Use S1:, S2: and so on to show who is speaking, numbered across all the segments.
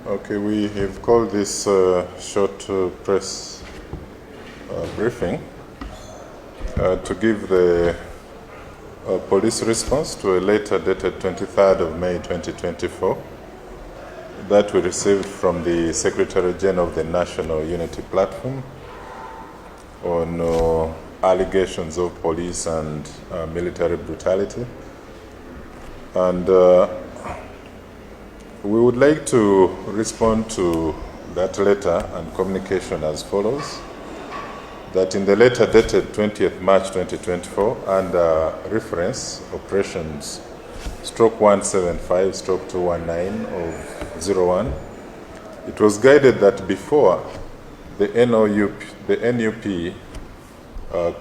S1: Okay, we have called this short press briefing to give the police response to a letter dated 23rd of May 2024 that we received from the Secretary General of the National Unity Platform on allegations of police and military brutality. And we would like to respond to that letter and communication as follows. That in the letter dated 20th March 2024 under reference operations /175/219 of 01, it was guided that before the NUP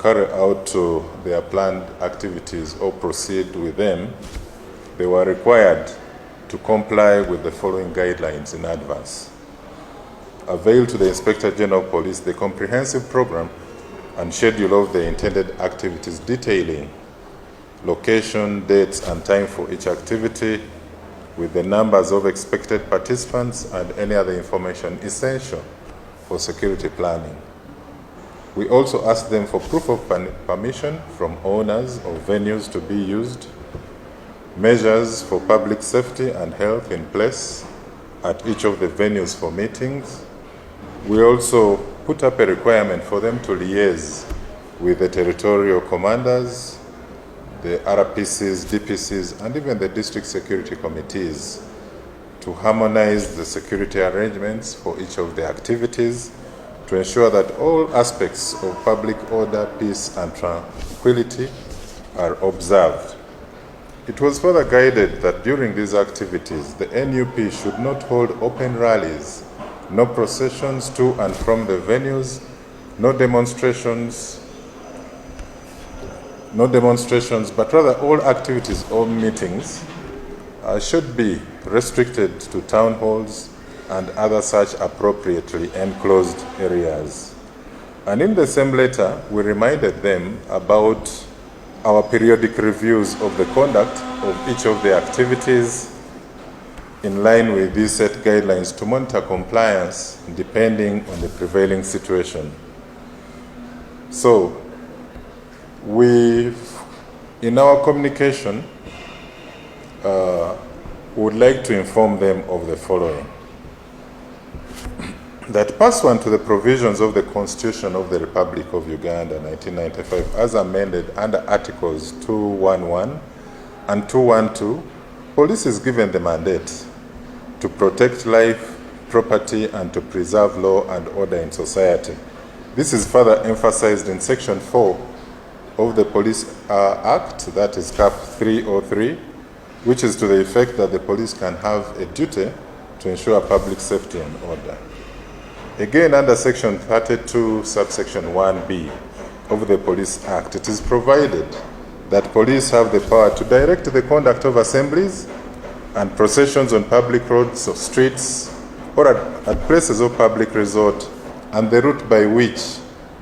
S1: carry out their planned activities or proceed with them, they were required to comply with the following guidelines in advance. Avail to the Inspector General of Police the comprehensive program and schedule of the intended activities detailing location, dates, and time for each activity with the numbers of expected participants and any other information essential for security planning. We also ask them for proof of permission from owners of venues to be used, measures for public safety and health in place at each of the venues for meetings. We also put up a requirement for them to liaise with the territorial commanders, the RPCs, DPCs, and even the district security committees to harmonize the security arrangements for each of the activities to ensure that all aspects of public order, peace, and tranquility are observed. It was further guided that during these activities, the NUP should not hold open rallies, no processions to and from the venues, no demonstrations, but rather all activities or meetings should be restricted to town halls and other such appropriately enclosed areas. And in the same letter, we reminded them about our periodic reviews of the conduct of each of the activities in line with these set guidelines to monitor compliance depending on the prevailing situation. So, in our communication, would like to inform them of the following. That pursuant to the provisions of the Constitution of the Republic of Uganda 1995 as amended under Articles 211 and 212, police is given the mandate to protect life, property, and to preserve law and order in society. This is further emphasized in Section 4 of the Police Act, that is Cap 303, which is to the effect that the police can have a duty to ensure public safety and order. Again, under Section 32, subsection 1b of the Police Act, it is provided that police have the power to direct the conduct of assemblies and processions on public roads or streets or at places of public resort, and the route by which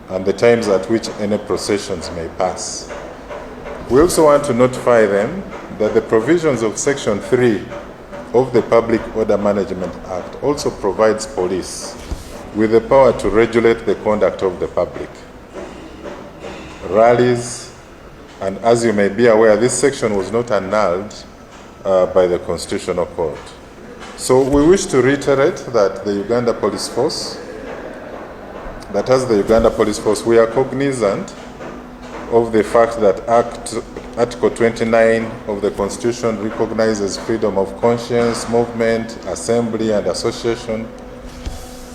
S1: and the times at which any processions may pass. We also want to notify them that the provisions of Section 3 of the Public Order Management Act also provides police with the power to regulate the conduct of the public rallies, and as you may be aware, this section was not annulled by the Constitutional Court. So we wish to reiterate that as the Uganda Police Force, we are cognizant of the fact that Article 29 of the Constitution recognizes freedom of conscience, movement, assembly, and association,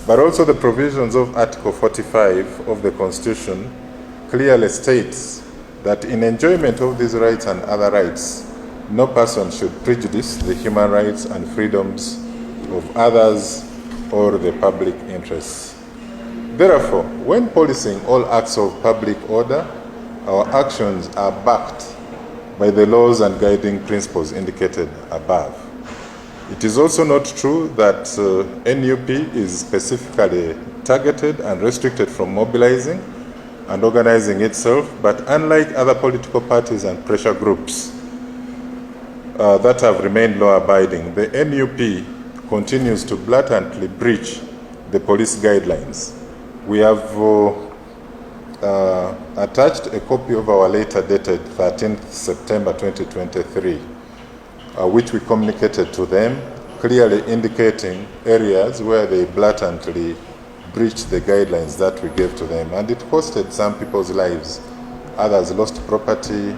S1: but also the provisions of Article 45 of the Constitution clearly states that in enjoyment of these rights and other rights, no person should prejudice the human rights and freedoms of others or the public interests. Therefore, when policing all acts of public order, our actions are backed by the laws and guiding principles indicated above. It is also not true that NUP is specifically targeted and restricted from mobilizing and organizing itself, but unlike other political parties and pressure groups that have remained law-abiding, the NUP continues to blatantly breach the police guidelines. We have attached a copy of our letter dated 13th September 2023, which we communicated to them, clearly indicating areas where they blatantly breached the guidelines that we gave to them. And it costed some people's lives. Others lost property,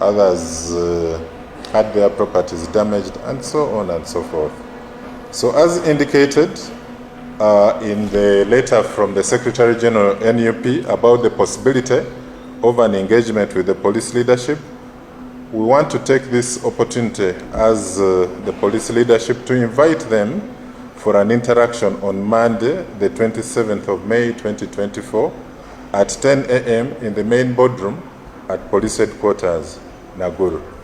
S1: others had their properties damaged, and so on and so forth. So as indicated in the letter from the Secretary General NUP about the possibility of an engagement with the police leadership, we want to take this opportunity as the police leadership to invite them for an interaction on Monday, the 27th of May 2024 at 10 a.m. in the main boardroom at Police Headquarters, Naguru.